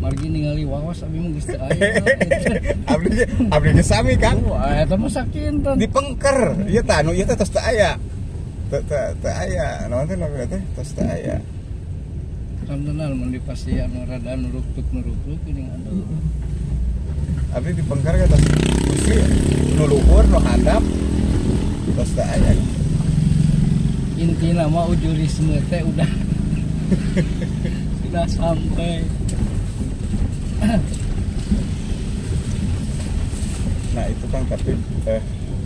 margi ningali wawas abi mah geus teu aya. Abdi ge sami kan. Eta mah sakinten. Dipengker. Ieu teh anu ieu teh tos teu aya. Teu aya. Naon teh nu teh tos teu aya. Sampeunal mun dipasti anu rada nuruk-nuruk geuning aduh. Abdi dipengker ge tos mesti nu luhur nu handap tos teu aya. Intina mah ujurisme teh udah sudah sampai. Nah itu kan tapi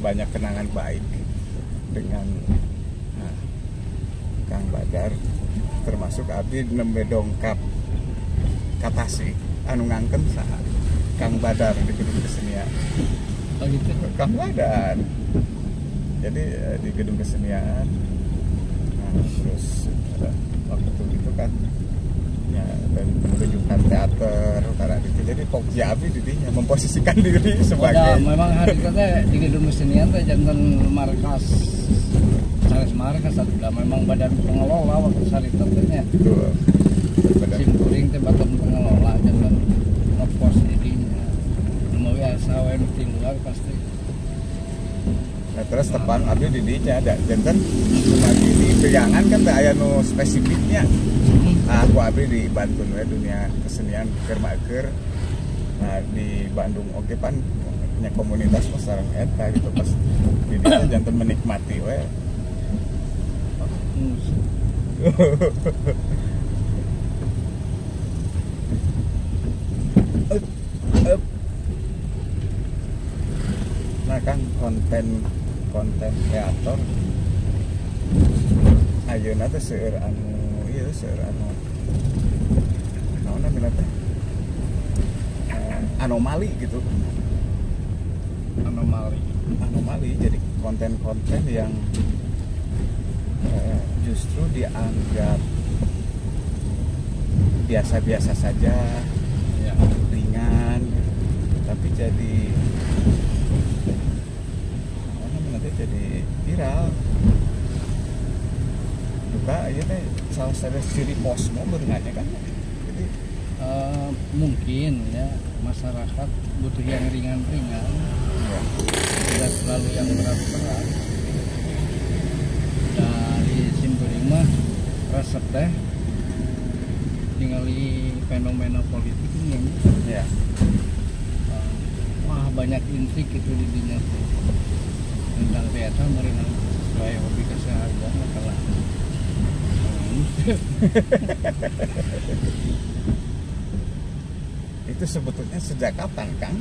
banyak kenangan baik dengan Kang Badar, termasuk abdi nembe dongkap ka Tasik anu ngangken saha Kang Badar di gedung kesenian. Oh gitu. Kang Badar. Jadi di gedung kesenian. Nah, terus waktu itu kan ya dan pertunjukan teater karena itu jadi Pokja Abi didinya memposisikan diri sebagai memang hari itu di gedung kesenian teh jantan markas sanes markas atuh memang badan pengelola waktu sari tertentunya betul simkuring teh badan pengelola jantan ngepos didinya mau biasa wae di luar pasti. Nah, terus tepang Abi didinya ada jantan lagi di Priangan kan teh aya nu spesifiknya. Aku abdi di Bandung we dunia kesenian keur. Nah di Bandung oke pan nya komunitas sareng eta gitu pas di dieu janten menikmati we. Nah kan konten kreator ayeuna teh seueur anu naon namanya teh anomali gitu. Anomali jadi konten-konten yang justru dianggap biasa-biasa saja ya, ringan gitu. Tapi jadi jadi viral juga aja teh salah satu ciri posmo berenangnya kan jadi mungkin ya masyarakat butuh yang ringan-ringan ya. Tidak selalu yang berat-berat. Dari simkuring mah resep teh ningali fenomena politik ini ya. Wah banyak intrik itu di dunia tentang teater meringan sesuai hobi keseharian kalah. Itu sebetulnya sejak kapan Kang?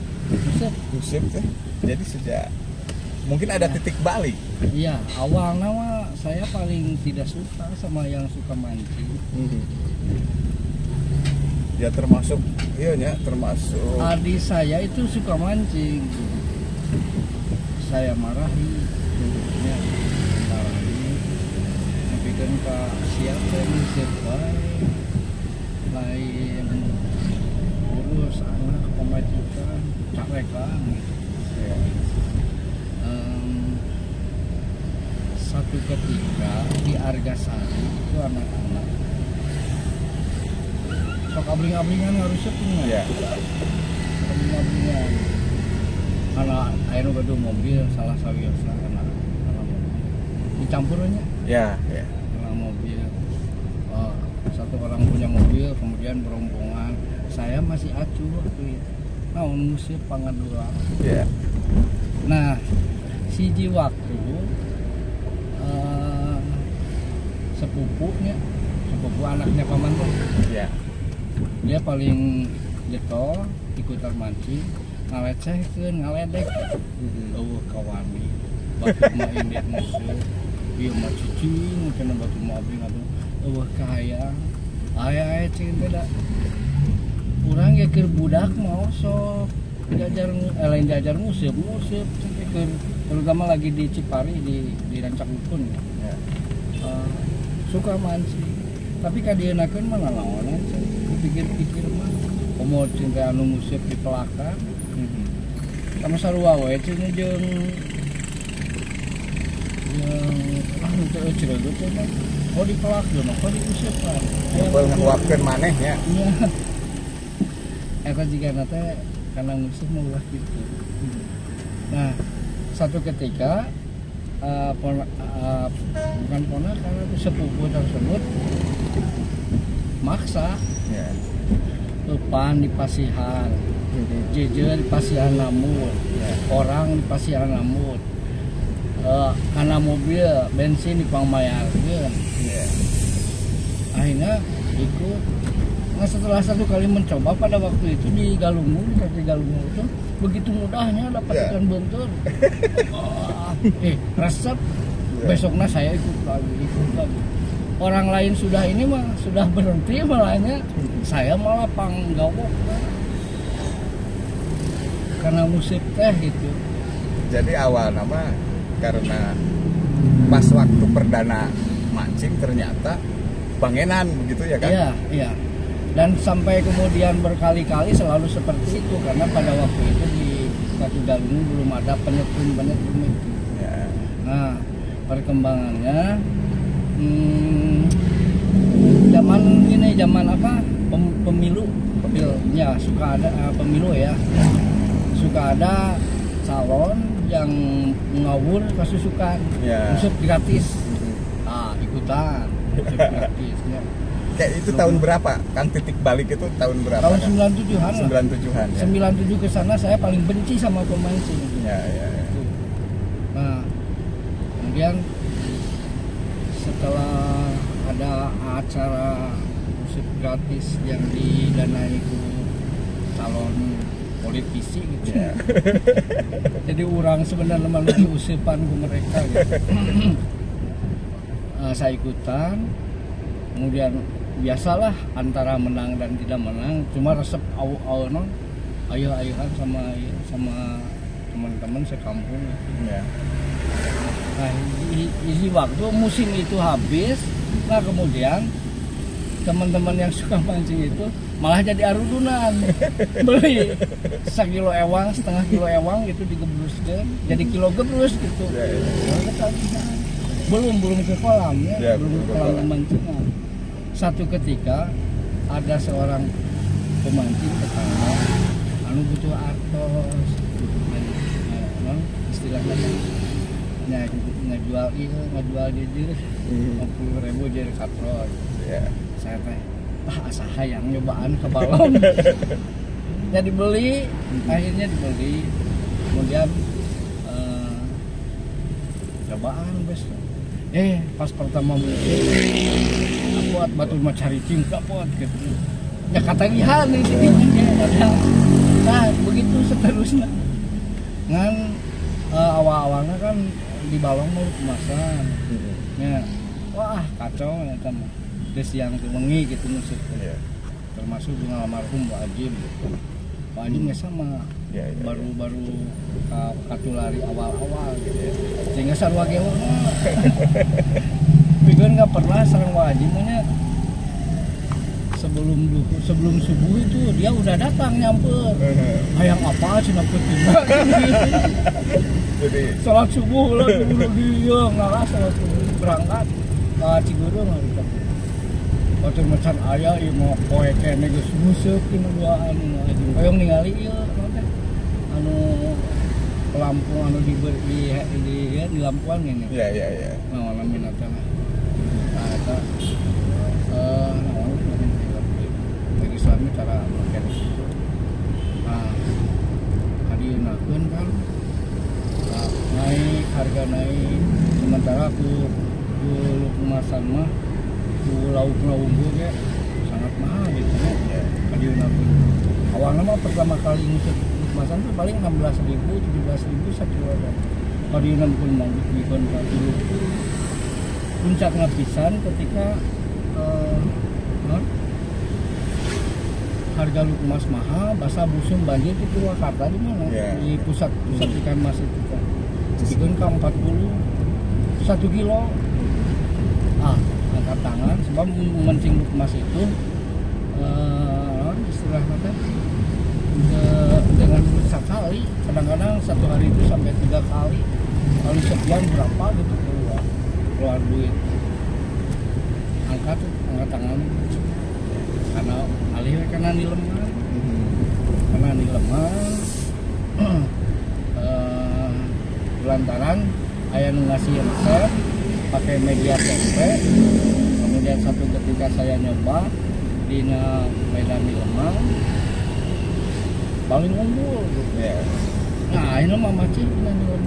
Gusep teh. Jadi sejak mungkin ada titik balik. Iya, awalnya saya paling tidak suka sama yang suka mancing. Ya termasuk adik saya itu suka mancing. Saya marahi. Ya, marahi. Tapi kan Pak siapa yang baik lain urus anak pemajukan carekan gitu. Ya. Satu ketika di Argasari itu anak-anak sok abring-abringan harusnya punya ya. Abring-abringan karena air gedung mobil salah sawiyosa karena mobil dicampurnya ya karena mobil satu orang punya mobil kemudian berombongan saya masih acuh waktu itu musik pangadua ya. Nah siji waktu sepupu anaknya paman tuh ya. Dia paling getol ikutan mancing ngalecehkeun ngaledek kawani batu mah indek musuh ieu mah cicing kana batu mah abdi ngadu kahayang aya cing teh da urang ge keur budak mah sok diajar lain diajar nguseup sampai keur terutama lagi di Cipari di Rancak Ukun ya. Suka mancing tapi kadienakeun mah ngalawan pikir-pikir mah komo cinta anu nguseup di pelaka sama sarua we cenah jeung teu ciregut teh di pelak jeung di useup kan nguapkeun maneh nya. kata jika nanti karena musuh mau gitu. Nah satu ketika bukan ponakan itu sepupu tersebut maksa Epan di Pasihan, Jeje di Pasihan Lamut, orang di Pasihan Lamut, karena mobil bensin di Pangmayarkeun. Akhirnya ikut. Nah setelah satu kali mencoba pada waktu itu di Galunggung, di Galunggung itu begitu mudahnya dapatkan bentur. Resep. Besoknya saya ikut lagi. Orang lain sudah ini mah sudah berhenti malahnya, saya malah panggawok karena musik teh gitu. Jadi awal nama karena pas waktu perdana mancing ternyata bangenan begitu ya kan? Iya. Dan sampai kemudian berkali-kali selalu seperti itu karena pada waktu itu di Katu Galunggung belum ada penyetum itu. Ya. Nah perkembangannya zaman apa pemilunya suka ada pemilu ya, suka ada calon yang ngawur kasusukan musik gratis, ikutan musik gratisnya. Kayak itu tahun berapa? Kang titik balik itu tahun berapa? Tahun 97-an. 97-an ya. 97 ke sana saya paling benci sama pemancing. Ya. Nah, kemudian setelah ada acara musik gratis yang didanai ku calon politisi gitu ya. Jadi orang sebenarnya menuju usipan ke mereka gitu. Saya ikutan, kemudian biasalah antara menang dan tidak menang, cuma resep awal ayo-ayoan sama teman-teman sekampung gitu. Ya. Nah, isi waktu musim itu habis, nah kemudian teman-teman yang suka mancing itu malah jadi arudunan, beli sekilo ewang, setengah kilo ewang gitu digebruskan, jadi kilo gebrus gitu. Belum ke kolamnya, belum ke kolam pemancingan. Satu ketika ada seorang pemancing tetangga, anu butuh artos, istilahnya ngejual dia 50.000 jadi katrol. Saya teh asa hayang nyobaan ke balon. Jadi beli, akhirnya dibeli. Kemudian cobaan bes. Pas pertama buat batu mah cari cinta buat gitu. Ya katagihan ini ada. Nah, begitu seterusnya. Ngan awal-awalnya kan di balong mau kemasan. Ya. Wah, kacau ya kan. Terus yang kemengi gitu musik. Termasuk dengan almarhum Pak Ajim. Pak Ajim ya sama. Baru katulari awal-awal gitu ya. Sehingga sarwa gewa. Pigeon nggak pernah sarang wajibnya sebelum subuh itu dia udah datang nyamper. Hayang apa cina putih. Jadi sholat subuh lah dulu dia ngalah sholat subuh berangkat ke Cigurung gitu. Waktu macan ayah ieu mau poe kene geus museup dina duaan anjing. Hoyong ningali ieu anu pelampung anu di lampuan ini. Iya. Nah, lamun eta mah. Nah, eta bagi suami cara makan itu. Nah, adieunakeun kan naik harga naik, sementara ku kemasan mah ku lauk-lauk ge sangat mahal gitu ya. Adieunakeun. Awalnya mah pertama kali ngusut kemasan tuh paling 16.000, 17.000 sakilo. Adieunakeun mah dikeun ka dulu. Puncaknya pisan ketika harga lukmas mahal, basah busung banjir di Purwakarta di mana? Di pusat ikan mas itu kan. Bikin ke 40 1 kilo. Angkat tangan sebab memancing lukmas itu istilah kata dengan sekali, kadang-kadang satu hari itu sampai 3 kali. Kali sekian berapa gitu keluar duit. Angkat tangan karena alih karena di lemah. Dina Nileman lantaran aya nu ngasih resep pakai media tempe. Kemudian satu ketika saya nyoba Dina Medan Nileman paling unggul gitu. Ya. Nah ini mah macam Dina Nileman.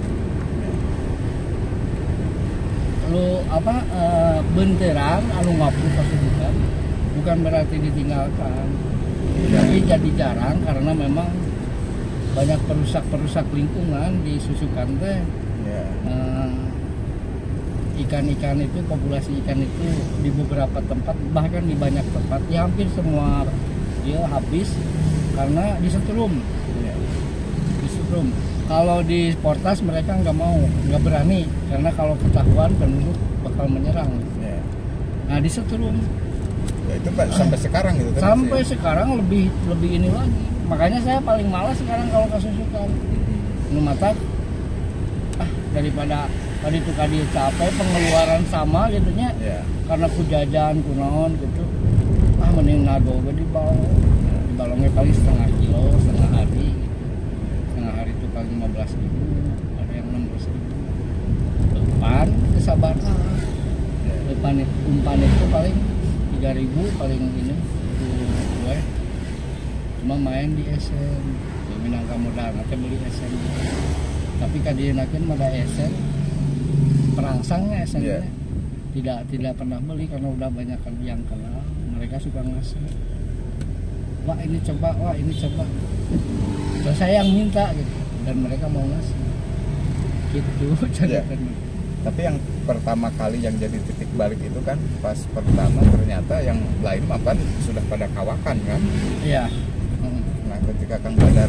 Lu apa benteran anu ngapur kasusukan bukan berarti ditinggalkan. Tapi jadi jarang karena memang banyak perusak lingkungan di Susukan teh. Ya. Ikan-ikan itu, populasi ikan itu di beberapa tempat, bahkan di banyak tempat, ya hampir semua dia habis karena disetrum. Ya. Disetrum. Kalau di Portas mereka nggak berani karena kalau ketahuan penduduk bakal menyerang. Ya. Nah disetrum. Ya, itu sampai sekarang gitu kan? Sampai sekarang lebih ini lagi. Makanya saya paling malas sekarang kalau kasusukan. Nu mata daripada tadi itu kadi capek pengeluaran sama gitunya. Ya. Karena kujajan kunaon gitu. Mending nago di balong. Di balongnya paling setengah kilo, setengah hari. Setengah hari itu paling 15.000, ada yang 16.000. Depan kesabaran. Depan umpan itu paling 3.000 paling ini gue cuma main di SN di Minangka modal nanti beli SN tapi kadienakin ada SN perangsangnya SN Yeah. tidak pernah beli karena udah banyak yang kenal mereka suka ngasih wah ini coba terus saya yang minta gitu dan mereka mau ngasih gitu ceritanya. Tapi yang pertama kali yang jadi titik balik itu kan pas pertama ternyata yang lain makan sudah pada kawakan kan. Iya. Nah ketika Kang Badar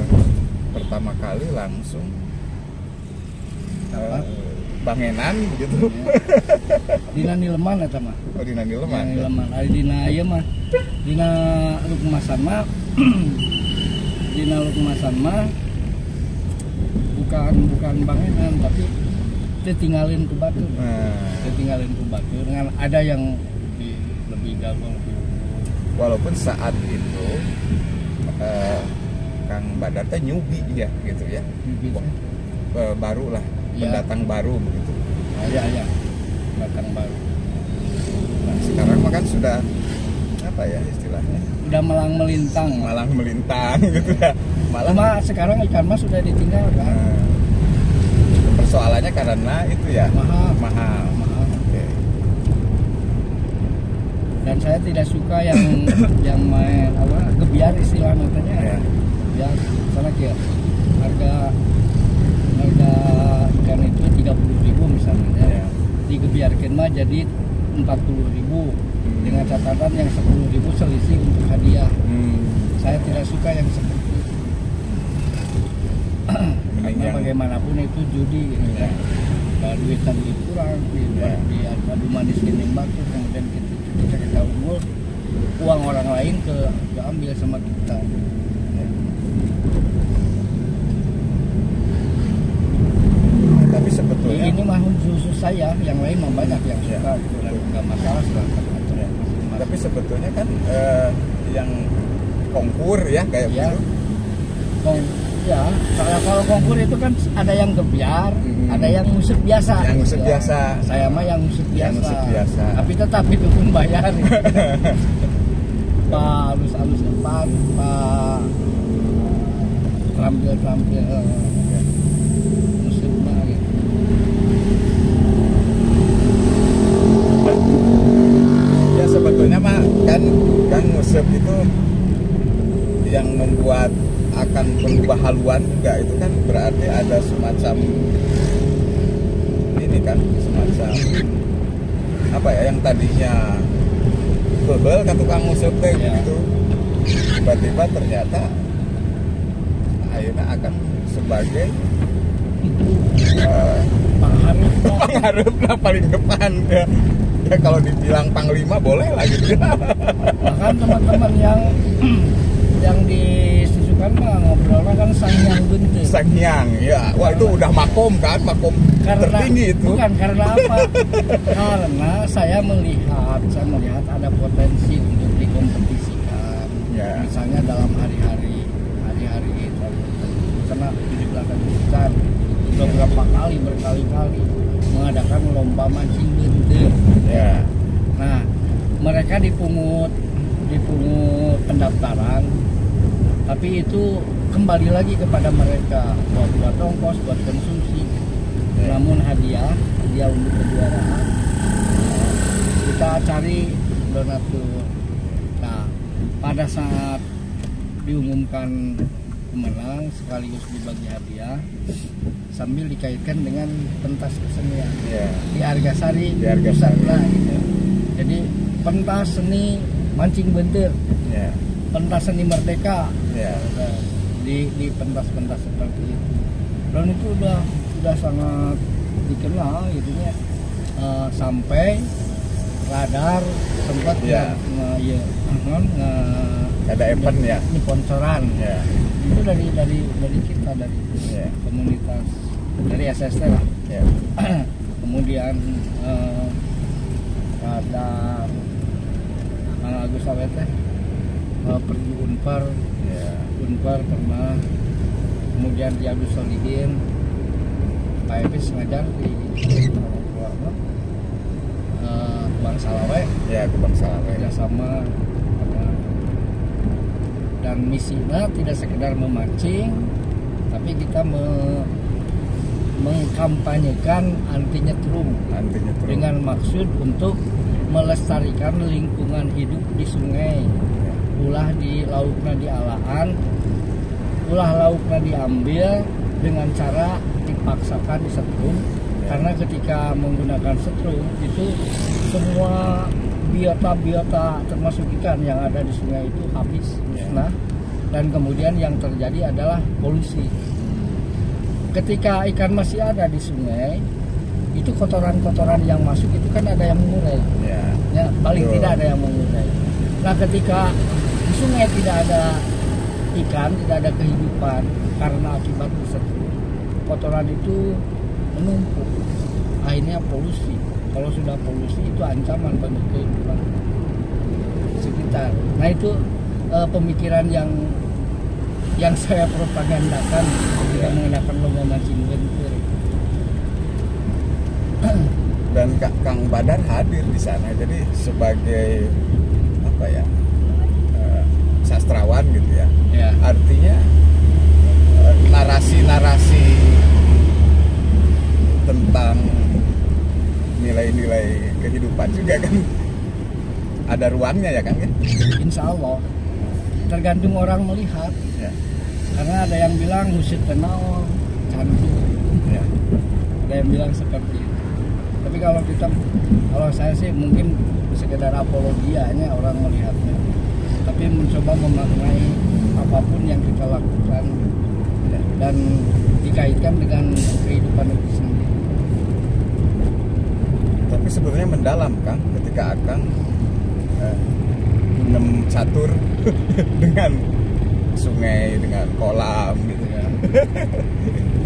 pertama kali langsung bangenan gitu. Dina Nileman eta mah. Oh Dina Nileman. Dina Nileman. Ari dina ieu mah dina Lukmasan mah dina Lukmasan mah bukan bangenan tapi ditinggalin ke batu. Ditinggalin ke batu dengan ada yang lebih gagal lebih. Walaupun saat itu Kang Badar teh nyubi ya gitu ya. Baru lah Ya. pendatang baru begitu. Ya. Pendatang baru. Nah, sekarang mah kan sudah apa ya istilahnya? Udah malang melintang. Malang melintang gitu ya. Cuma sekarang ikan mas sudah ditinggalkan. Persoalannya karena itu ya mahal. Okay. Dan saya tidak suka yang main gebiar istilah namanya. Ya, sana kia harga ikan itu 30.000 misalnya. Ya. Digebiarkan mah jadi 40.000 dengan catatan yang 10.000 selisih untuk hadiah. Saya tidak suka yang seperti itu. Karena bagaimanapun itu judi gitu ya. Duit tadi kurang di adu manis gini batu kemudian kita unggul uang orang lain keambil sama kita. Tapi sebetulnya ini mah khusus saya, yang lain mah banyak yang suka gitu dan nggak masalah silakan. Tapi sebetulnya kan yang konkur ya kayak gitu. Ya, kalau konkur itu kan ada yang gebiar, ada yang musik biasa. Yang musik ya. biasa. Saya mah yang musik biasa. Yang musik biasa. Tapi tetap itu pun bayar. Pak halus-halus depan, Pak terampil musik mah gitu. Ya sebetulnya mah kan musik itu yang membuat akan berubah haluan juga itu kan berarti ada semacam ini kan semacam apa ya yang tadinya bebel kan tukang musik teh gitu tiba-tiba ternyata akhirnya akan sebagai pengharap paling depan ya kalau dibilang panglima boleh lah gitu bahkan teman-teman yang disusukan mah ngobrolnya kan Sanghyang Gente. Sanghyang, ya. Wah itu udah makom tertinggi itu. Bukan karena apa? Karena saya melihat ada potensi untuk dikompetisikan. Ya. Misalnya dalam hari-hari mereka dipungut pendaftaran, tapi itu kembali lagi kepada mereka buat ongkos, buat konsumsi. Namun hadiah untuk kejuaraan kita cari donatur. Nah, pada saat diumumkan pemenang sekaligus dibagi hadiah sambil dikaitkan dengan pentas kesenian di Argasari pusat lah gitu. Jadi pentas seni mancing bentir, pentas seni merdeka, di pentas-pentas seperti itu. Dan itu udah sangat dikenal gitu ya, sampai radar sempat ada event ya, sponsoran itu dari kita, dari komunitas, dari SST lah. Kemudian radar Kang Agus Awete pergi Unpar, Unpar pernah, kemudian di Agus Solihin, Pak Epis ngajar di Bang Salawe, Bang Salawe kerjasama. Dan misinya tidak sekedar memancing, tapi kita mengkampanyekan anti nyetrum dengan maksud untuk melestarikan lingkungan hidup di sungai. Ulah di laukna dialaan, ulah laukna diambil dengan cara dipaksakan disetrum. Karena ketika menggunakan setrum itu semua biota termasuk ikan yang ada di sungai itu habis musnah, dan kemudian yang terjadi adalah polusi. Ketika ikan masih ada di sungai, itu kotoran-kotoran yang masuk itu kan ada yang mengurai, paling tidak ada yang mengurai. Nah, ketika di sungai tidak ada ikan, tidak ada kehidupan karena akibat setrum, kotoran itu menumpuk, akhirnya polusi. Kalau sudah polusi itu ancaman bagi kehidupan sekitar. Nah, itu pemikiran yang saya propagandakan ketika mengenakan lomba mancing bentir. Dan Kang Badar hadir di sana, jadi sebagai sastrawan gitu ya. Artinya narasi-narasi tentang nilai-nilai kehidupan juga kan ada ruangnya ya Kang ya? Insya Allah, tergantung orang melihat. Karena ada yang bilang musik tenau cantik, ada yang bilang seperti itu. Tapi kalau saya sih mungkin sekedar apologianya orang melihatnya, tapi mencoba memaknai apapun yang kita lakukan dan dikaitkan dengan kehidupan itu sendiri. Tapi sebenarnya mendalam Kang ketika Akang gunem catur dengan sungai, dengan kolam gitu ya.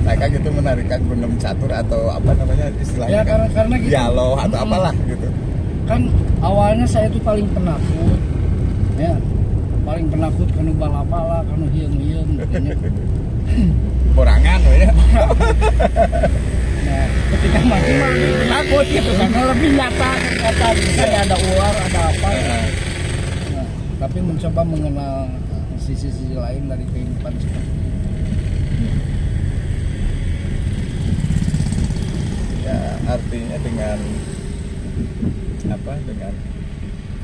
Nah, Kang itu menarikan gunem catur atau apa namanya istilahnya? Karena gitu, dialog atau apalah gitu. Kan awalnya saya itu paling penakut, paling penakut kanu bala-bala, kanu hieung-hieung gitu. Borangan ya. Nah, ketika mati mah takut gitu karena lebih nyata misalnya ada ular, ada apa. Nah, tapi mencoba mengenal sisi-sisi lain dari kehidupan seperti itu. Ya, artinya dengan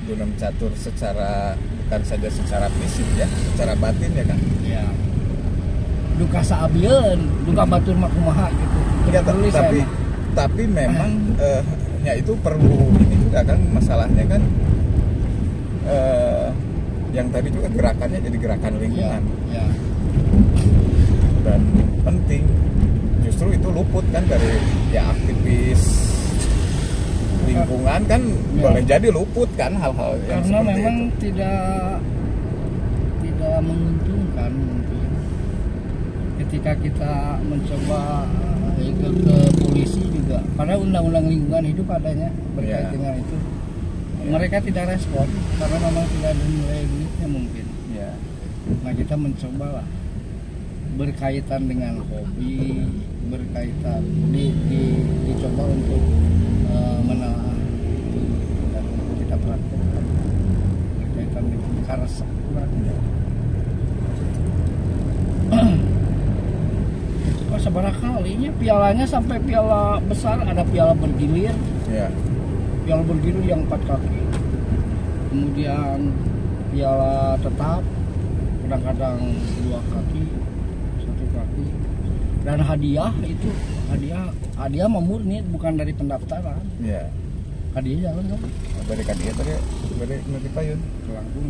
gunem catur secara bukan saja secara fisik ya, secara batin ya Kang. Ya. Duka saabieun, duka batur mah kumaha gitu. Ya, tapi memang ya itu perlu ini juga kan masalahnya kan yang tadi juga gerakannya jadi gerakan lingkungan. Ya. Dan penting justru itu luput kan dari ya aktivis lingkungan kan boleh jadi luput kan hal-hal yang karena seperti memang itu. tidak menguntungkan mungkin ketika kita mencoba ke polisi juga, karena undang-undang lingkungan hidup adanya berkait dengan itu. Mereka tidak respon karena memang tidak ada nilai duitnya mungkin. Nah, kita mencoba lah berkaitan dengan hobi, berkaitan dicoba untuk menelaah dan kita praktekkan. karesep kurang. Kok seberapa kalinya pialanya sampai piala besar, ada piala bergilir. Ya. Piala bergilir yang 4 kaki. Kemudian piala tetap kadang-kadang 2 kaki, 1 kaki. Dan hadiah itu hadiah murni bukan dari pendaftaran. Ya. Hadiah jalan kan? Beri kan dia tadi beri nanti payun. Kelangkung.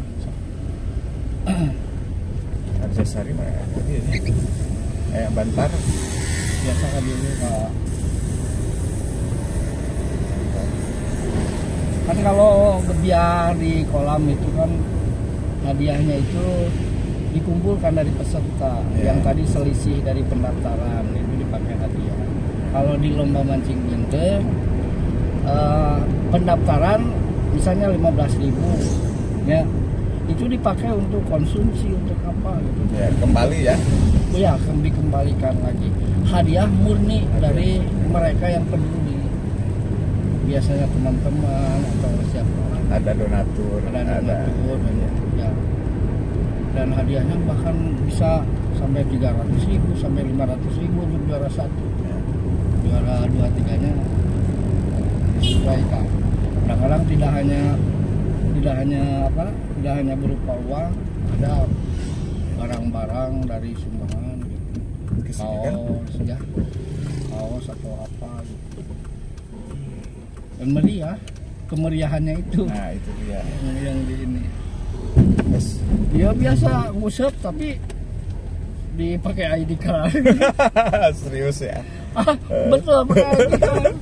Harga sehari mah dia. Bantar. Biasa hadiahnya Pak. Kan kalau biar di kolam itu kan hadiahnya itu dikumpulkan dari peserta yang tadi selisih dari pendaftaran itu dipakai hadiah. Kalau di lomba mancing binter pendaftaran misalnya 15.000 ya itu dipakai untuk konsumsi untuk apa gitu ya, kembali ya dikembalikan lagi hadiah murni dari mereka yang peduli, biasanya teman-teman atau siapa ada donatur ya. Dan hadiahnya bahkan bisa sampai 300.000 sampai 500.000 untuk juara 1 ya. Juara 2-3 nya disesuaikan. Kadang-kadang tidak hanya berupa uang, ada barang-barang dari sumbangan gitu. Kaos atau apa gitu. Dan kemeriahannya itu. Nah, itu dia. Yang di ini. Yes. Dia biasa ngusap tapi dipakai ID card. Serius ya? Betul, pakai ID card.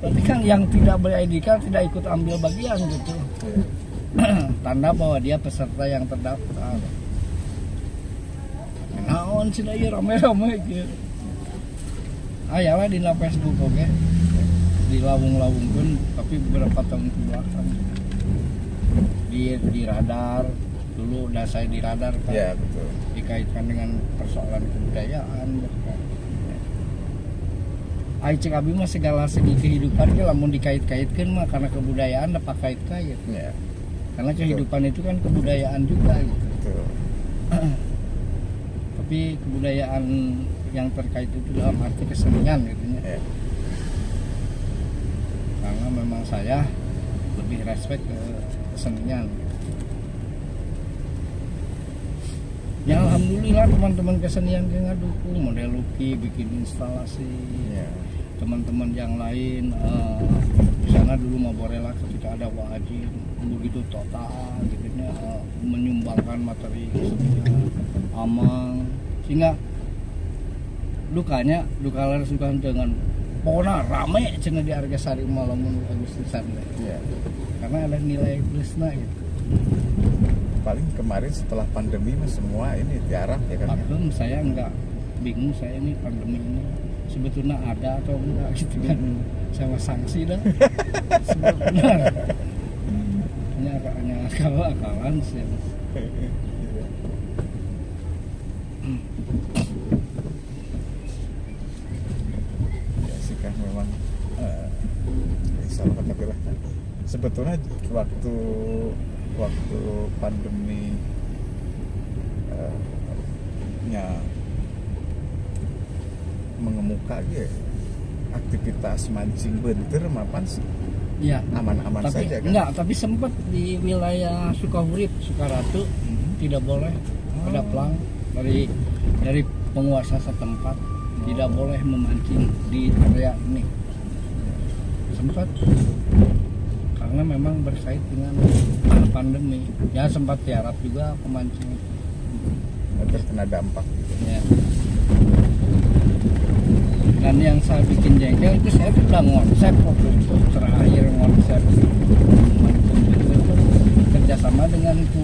Berarti kan yang tidak ber-ID card tidak ikut ambil bagian gitu. Tanda bahwa dia peserta yang terdaftar. Naon sih ieu rame-rame gitu. Ayalah di Facebook oke. Di lawung-lawungkeun tapi beberapa tahun ke belakang. Di radar dulu udah saya di radar kan. Iya, betul. Dikaitkan dengan persoalan kebudayaan bahkan. Ai cek abi mah segala segi kehidupan ge lamun dikait-kaitkeun mah karena kebudayaan dapat kait-kait. Ya. Karena kehidupan itu kan kebudayaan juga gitu. Betul. Tapi kebudayaan yang terkait itu dalam arti kesenian gitu ya. Karena memang saya lebih respect ke kesenian. Ya alhamdulillah teman-teman kesenian yang ngadukung, model luki, bikin instalasi. Ya. Teman-teman yang lain di sana dulu mau borela ketika ada wajib begitu total gitu menyumbangkan materi kesenian amang sehingga duka langsung dengan pokoknya rame cina di Argasari malam Agustusan ya. Karena ada nilai plusnya gitu. Paling kemarin setelah pandemi mah semua ini tiarap ya kan. Bahkan saya nggak bingung saya ini pandemi ini sebetulnya ada atau enggak gitu kan. Sama sanksi dah sebenarnya hanya akal-akalan sih. Ya sih kan memang salah kata lah. Sebetulnya waktu pandemi mengemuka gitu aktivitas mancing bentir mapan sih ya aman-aman saja kan? Enggak, tapi sempat di wilayah Sukahurip, Sukaratu tidak boleh ada pelang dari penguasa setempat tidak boleh memancing di area ini sempat karena memang berkait dengan pandemi ya sempat tiarap juga pemancing terkena dampak gitu. Ya. Dan yang saya bikin jengkel itu saya sudah ngonsep waktu itu terakhir ngonsep kerjasama dengan itu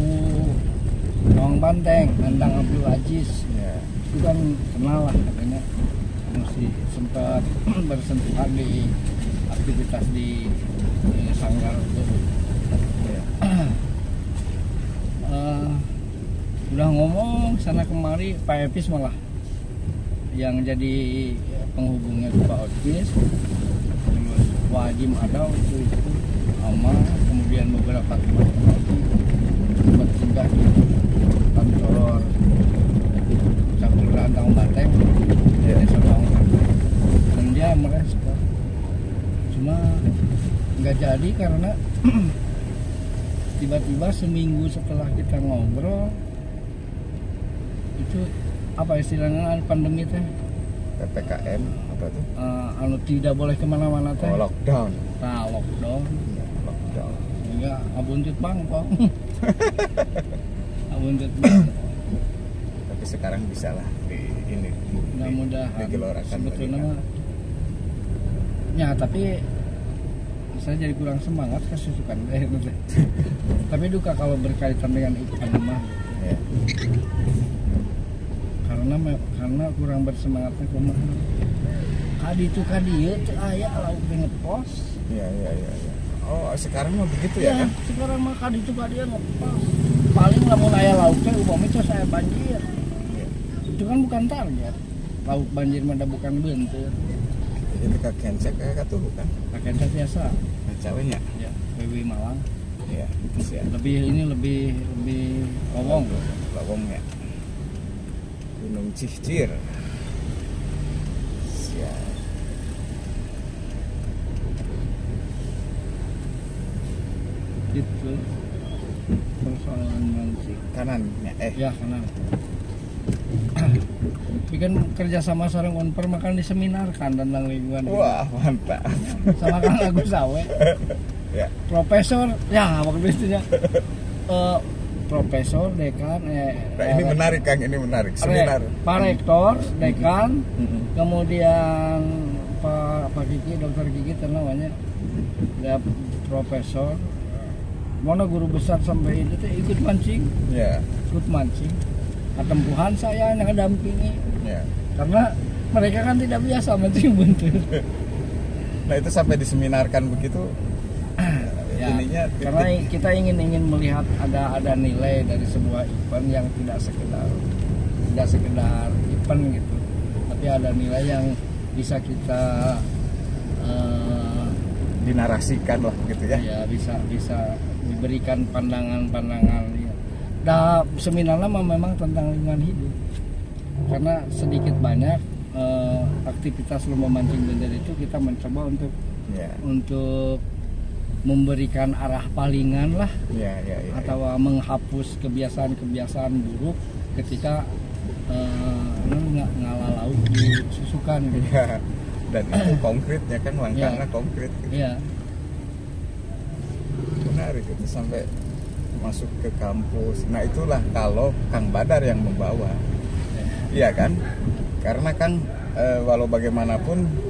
Nawang Banteng, Nandang Abdul Aziz Ya. itu kan kenal lah katanya masih sempat bersentuhan di aktivitas di Sanggar itu Ya. udah ngomong sana kemari Pak Epis malah yang jadi penghubungnya Pak Epis terus Wajim ada waktu itu sama kemudian beberapa teman lagi sudah di kantor Kelurahan Taung Bateng Desa Taung Bateng, dan dia merespon, cuma nggak jadi karena tiba-tiba seminggu setelah kita ngobrol itu apa istilahnya pandemi teh, PPKM apa tuh? anu tidak boleh kemana-mana teh. Oh, lockdown. Nah, lockdown. Lockdown. Sehingga abuntut bangkong. Abuntut bangkong. Tapi sekarang bisa lah di ini. Mudah-mudahan digelorkan sebetulnya lagi, kan? mah. Ya, tapi saya jadi kurang semangat kesusukan. Tapi duka kalau berkaitan dengan ikan mah. Ya. Karena kurang bersemangatnya kumaha. Kadi itu kadieu teu aya lauk ngepos. Iya. Oh, sekarang mah begitu ya kan? Sekarang mah kadi itu kadieu ngepos. Paling lamun aya lauk teh upami teh saya banjir. Iya. Itu kan bukan target. Lauk banjir mah bukan beunteur. Jadi ka kencek kayak tuh kan? Pakai cat biasa. Cawenya. Ya, PW Malang. Iya, itu sih. Lebih lowong. Lowongnya. Gunung Cihcir. Siap. Itu persoalan mancing. Kanannya Ya kanan. Bikin kerja sama sareng Unper makan di seminar kan tentang lingkungan. Wah, mantap. Sama Kang Agus Sawe. Ya. Profesor, ya waktu itu ya. Profesor, dekan, Nah, ini menarik Kang, ini menarik. Seminar. Pak Rektor, dekan, Mm-mm. kemudian Pak Kiki, Dokter Kiki namanya, ada profesor, mana guru besar sampai itu tuh ikut mancing, Ya. ikut mancing. Ketempuhan saya yang dampingi, Ya. karena mereka kan tidak biasa mancing buntur. Nah, itu sampai diseminarkan begitu. Ya, Ininya karena kita ingin melihat ada nilai dari sebuah event yang tidak sekedar event gitu, tapi ada nilai yang bisa kita dinarasikan lah gitu ya. ya bisa diberikan pandangan-pandangan ya. Nah, seminarnya memang tentang lingkungan hidup, karena sedikit banyak aktivitas lomba mancing buntir itu kita mencoba Ya. untuk memberikan arah palingan lah, Ya. atau menghapus kebiasaan-kebiasaan buruk ketika ngalah lauk di susukan gitu. Ya. Dan itu konkretnya kan langkahnya konkret gitu. Iya. Menarik itu sampai masuk ke kampus. Nah, itulah kalau Kang Badar yang membawa. Iya kan? Karena kan walau bagaimanapun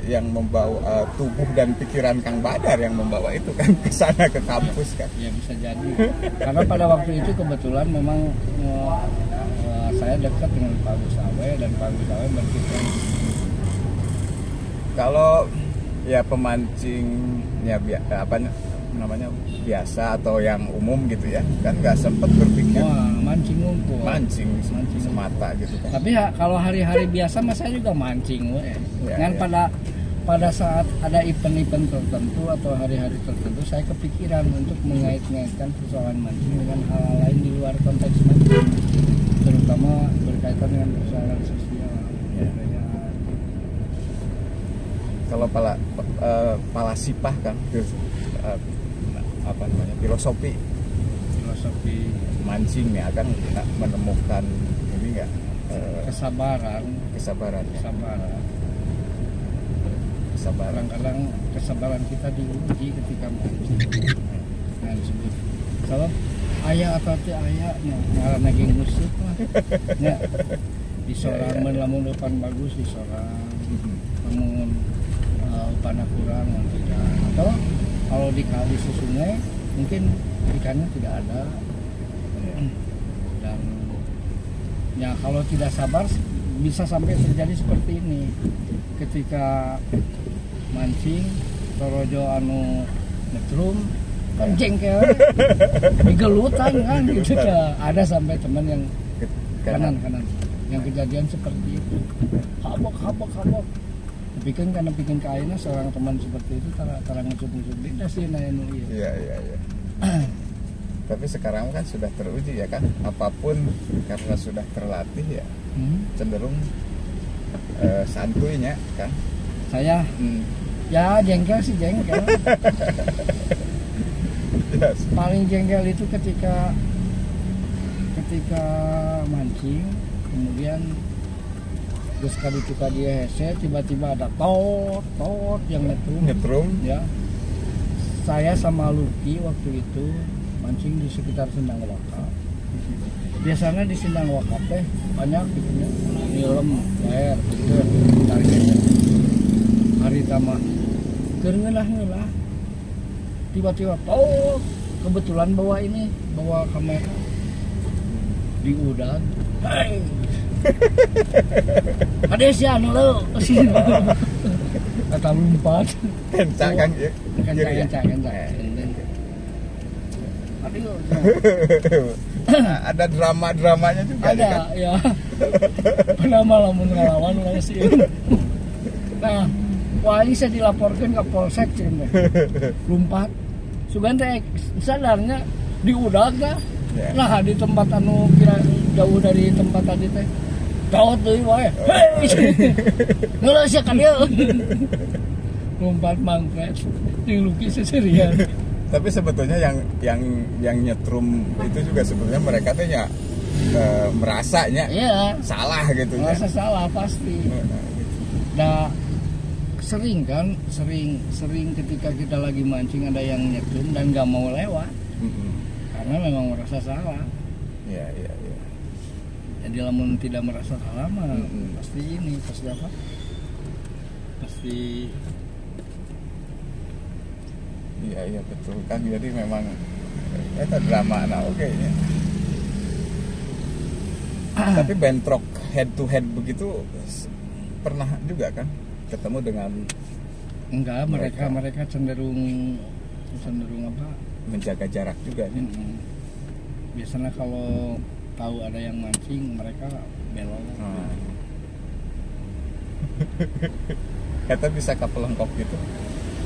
yang membawa tubuh dan pikiran Kang Badar yang membawa itu kan ke sana, ke kampus kan. Ya bisa jadi. Karena pada waktu itu kebetulan memang saya dekat dengan Pak Gus Sawe, dan Pak Gus Sawe berpikir kalau ya pemancingnya biasa atau yang umum gitu ya, kan nggak sempet berpikir mancing ngumpul. mancing semata gitu kan. Tapi ya kalau hari-hari biasa mah saya juga mancing, Ya. pada saat ada event-event tertentu atau hari-hari tertentu saya kepikiran untuk mengait-ngaitkan persoalan mancing dengan hal lain di luar konteks mancing, terutama berkaitan dengan persoalan sosial. Ya. Kalau pala sipah kan filosofi mancingnya akan menemukan ini enggak kesabaran. Kadang-kadang kesabaran kita diuji ketika mancing. Nah, disebut kalau ayah atau teu aya ngaranna ge ngusuk lah. Ya. Di sorang lamun depan bagus di sorang. Namun upana kurang tidak. Atau kalau di kali sungai mungkin ikannya tidak ada. Dan ya kalau tidak sabar bisa sampai terjadi seperti ini ketika mancing torojo anu netrum kan jengkel digelutan kan gitu. Ada sampai teman yang kanan yang kejadian seperti itu, habok tapi kan karena bikin kainnya seorang teman seperti itu tara ngucup-ngucup beda sih nah anu iya. Tapi sekarang kan sudah teruji ya kan, apapun karena sudah terlatih ya cenderung santuinya kan. Saya ya jengkel sih jengkel. Yes. Paling jengkel itu ketika mancing, kemudian terus kali suka dia hese, tiba-tiba ada tot yang nyetrum ya. Saya sama Luki waktu itu mancing di sekitar Sindang Wakap. Biasanya di Sindang Wakap teh banyak gitu ya, nilem, leher, gitu, targetnya. Hari tamah, ngelah, tiba-tiba kebetulan bawa kamera di udang. Hei, ada sih anu lo, kata lompat. Kencang kan ya? Kencang. Aduh. Ada drama-dramanya juga ada kan? ya. Pernah lamun ngalawan lah sih. Nah, wah ini saya dilaporkan ke Polsek cina. Lompat. Sugan teh sadarnya di udang dah. Yeah. Nah di tempat anu kira jauh dari tempat tadi teh. Jauh tuh wae. Hei. Ngeuleuh sia ka dieu. Lompat mangkret. Ting Luki seserian. Tapi sebetulnya yang nyetrum itu juga sebetulnya mereka tuh ya merasanya salah gitu ya. Merasa salah pasti. Nah, sering ketika kita lagi mancing ada yang nyetrum dan nggak mau lewat karena memang merasa salah. Iya. Jadi lamun tidak merasa salah mah pasti apa? Pasti. Iya betul kan, jadi memang itu drama oke ya. Tapi bentrok head to head begitu pernah juga kan ketemu dengan? Enggak, mereka cenderung apa? Menjaga jarak juga ya. Biasanya kalau tahu ada yang mancing mereka belok. Kita bisa kapelengkok gitu.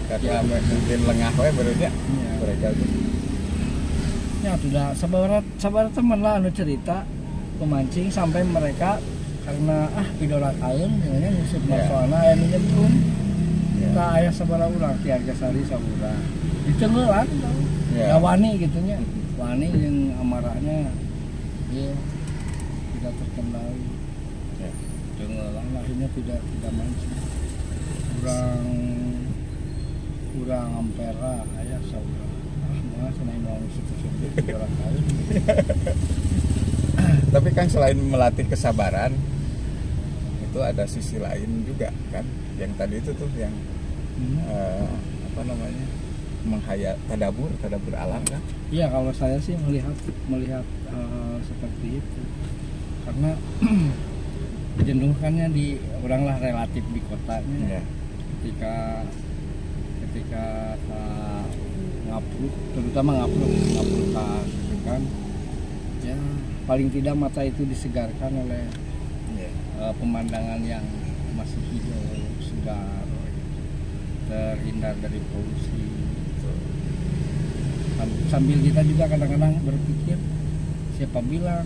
Karena mungkin lengah we barunya mereka itu. Ya sudah sabar teman lah anu cerita pemancing sampai mereka karena idola kain dengan ngusut masalahna aya nu nyetrum. Ka aya sabaraha urang ti Argasari sabura. Ditenggelan ya wani gitunya. Wani yang amarahnya ya tidak terkendali. Ya. Tenggelan akhirnya tidak mancing. Kurang ampera ayah saudara mas mau situ orang lain. Tapi kan selain melatih kesabaran itu ada sisi lain juga kan yang tadi itu tuh yang apa namanya menghayat tadabur alam kan. Iya, kalau saya sih melihat seperti itu karena jenuhkannya di orang lah relatif di kotanya. Ketika ngapruk, terutama ngapruk kan ya paling tidak mata itu disegarkan oleh pemandangan yang masih hijau segar, terhindar dari polusi gitu. Sambil kita juga kadang-kadang berpikir siapa bilang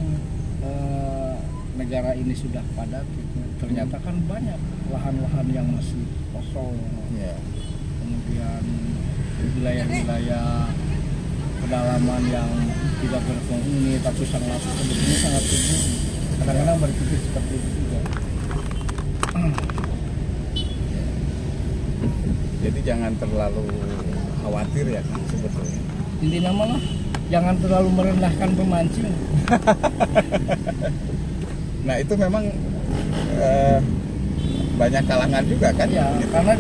negara ini sudah padat gitu. Ternyata kan banyak lahan-lahan yang masih kosong. Kemudian wilayah-wilayah pedalaman yang tidak berpenghuni tapi sangat subur. Kadang-kadang berpikir seperti itu juga. Jadi jangan terlalu khawatir ya sebetulnya. Intinya malah jangan terlalu merendahkan pemancing. Nah itu memang banyak kalangan juga kan ya gitu. Karena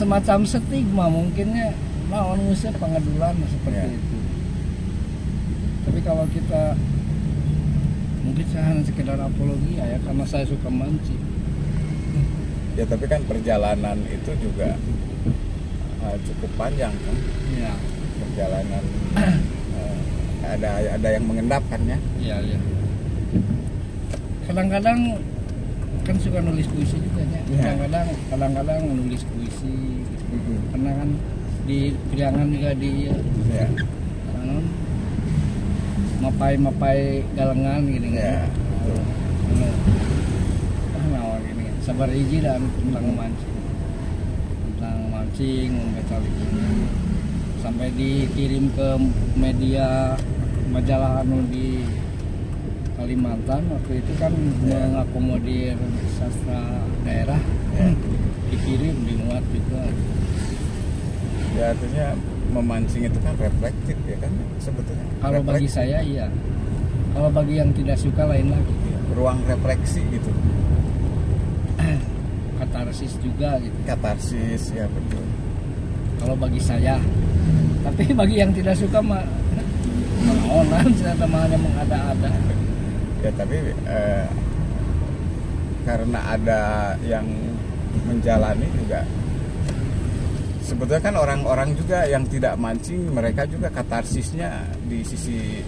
semacam stigma mungkinnya lawan musuh pengadulan seperti itu. Tapi kalau kita mungkin saya hanya sekedar apologi ya karena saya suka mancing. Ya tapi kan perjalanan itu juga cukup panjang kan. Iya. Perjalanan ada yang mengendapkan ya. Iya. Kadang-kadang kan suka nulis puisi juga ya. Kadang-kadang nulis puisi. Karena kan di Priangan juga di mapai galengan gini Ya, betul. Naon gini sabar hiji dan tentang mancing membetal itu sampai dikirim ke media majalah anu di Kalimantan waktu itu kan mengakomodir sastra daerah, dikirim dimuat juga. Ya artinya memancing itu kan reflektif ya kan sebetulnya. Kalau bagi saya iya. Kalau bagi yang tidak suka lain lagi. Ruang refleksi gitu. Katarsis juga gitu. Katarsis ya betul. Kalau bagi saya. Tapi bagi yang tidak suka mah naonan ternyata hanya mengada-ada. Ya tapi karena ada yang menjalani juga. Sebetulnya kan orang-orang juga yang tidak mancing, mereka juga katarsisnya di sisi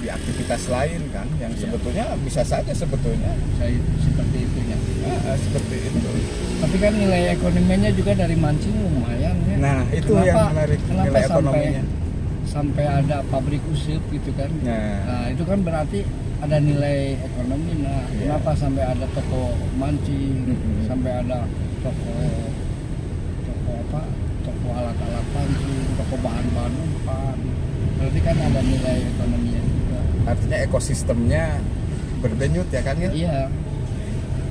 di aktivitas lain kan, yang sebetulnya bisa saja sebetulnya Saya seperti itu ya. seperti itu. Tapi kan nilai ekonominya juga dari mancing lumayan ya. Nah itu yang menarik, nilai ekonominya. Sampai ada pabrik usip gitu kan. Nah itu kan berarti ada nilai ekonomi. Nah kenapa sampai ada toko mancing, sampai ada toko alat-alat pancing, toko bahan-bahan umpan. Berarti kan ada nilai ekonominya juga. Artinya ekosistemnya berdenyut ya kan ya? Iya.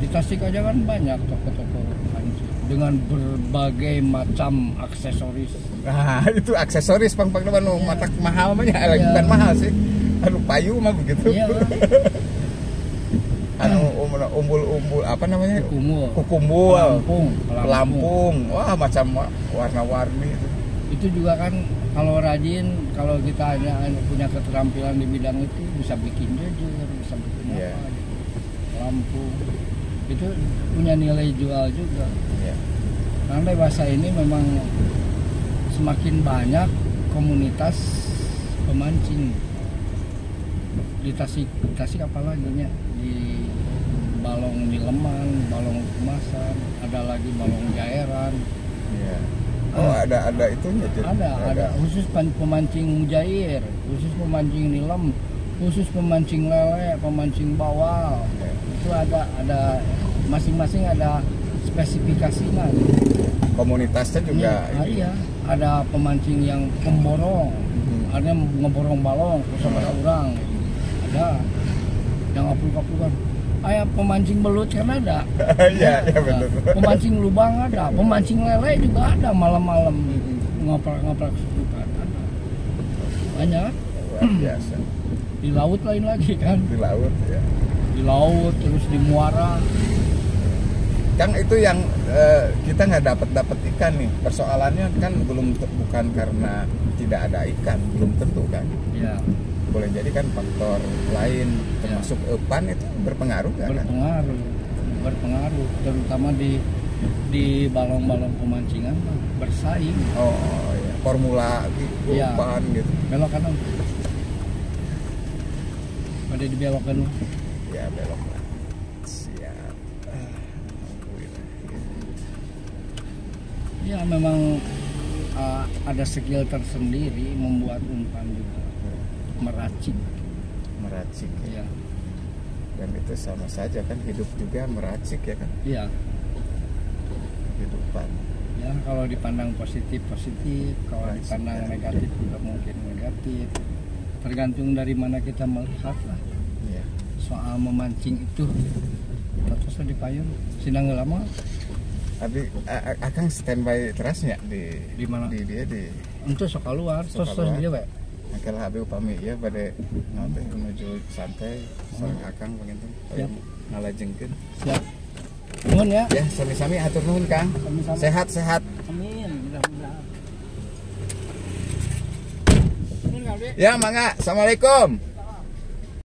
Di Tasik aja kan banyak toko-toko pancing dengan berbagai macam aksesoris. Nah itu aksesoris pang-pang anu matak mahal banyak, bukan mahal sih. Anu payu mah begitu. Iya. Anu umbul apa namanya? Kukumbul. Pelampung. Wah macam warna-warni itu. Itu juga kan kalau rajin, kalau kita hanya punya keterampilan di bidang itu bisa bikin jejer, bisa bikin apa gitu. Lampu. Itu punya nilai jual juga. Karena bahasa ini memang semakin banyak komunitas pemancing di Tasik apalagi nya di Balong Nileman, Balong Kemasan, ada lagi Balong Jairan. Iya. Oh ada itunya. Ada khusus pemancing mujair, khusus pemancing nilem, khusus pemancing lele, pemancing bawal. Itu ada masing-masing ada spesifikasinya. Komunitasnya juga. Iya. Ada pemancing yang pemborong, ada yang ngeborong balong, terus ada orang. Ada yang kapul-kapulan. Ayah pemancing belut kan ada. Iya betul. Pemancing lubang ada, pemancing lele juga ada malam-malam ngoprak-ngoprak sukan ada. Banyak. Luar biasa. Di laut lain lagi kan. Di laut ya. Di laut terus di muara. Kang itu yang kita nggak dapat ikan nih. Persoalannya kan bukan karena tidak ada ikan, belum tentu kan. Ya. Boleh jadi kan faktor lain termasuk epan itu berpengaruh kan? Berpengaruh terutama di balong-balong pemancingan bersaing. Oh ya, formula epan gitu. Belok kanan. Pada dibelok kanan. Ya belok lah. Siap. Ya memang ada skill tersendiri membuat umpan juga. Meracik ya. Dan itu sama saja kan, hidup juga meracik ya kan. Iya. Kehidupan Ya kalau dipandang positif, kalau dipandang negatif juga mungkin negatif. Tergantung dari mana kita melihat lah. Iya. Soal memancing itu terus di payung sidang lama. Tapi akan standby terasnya di mana? Di untuk sok keluar, terus dia we. Kalau habis upami ya pada nanti menuju santai sareng akang penginten ngalajengkeun. Siap. Nuhun ya. Ya, sami-sami atur nuhun Kang. Sami-sami. Sehat-sehat. Amin, mudah-mudahan. Ya, mangga. Assalamualaikum.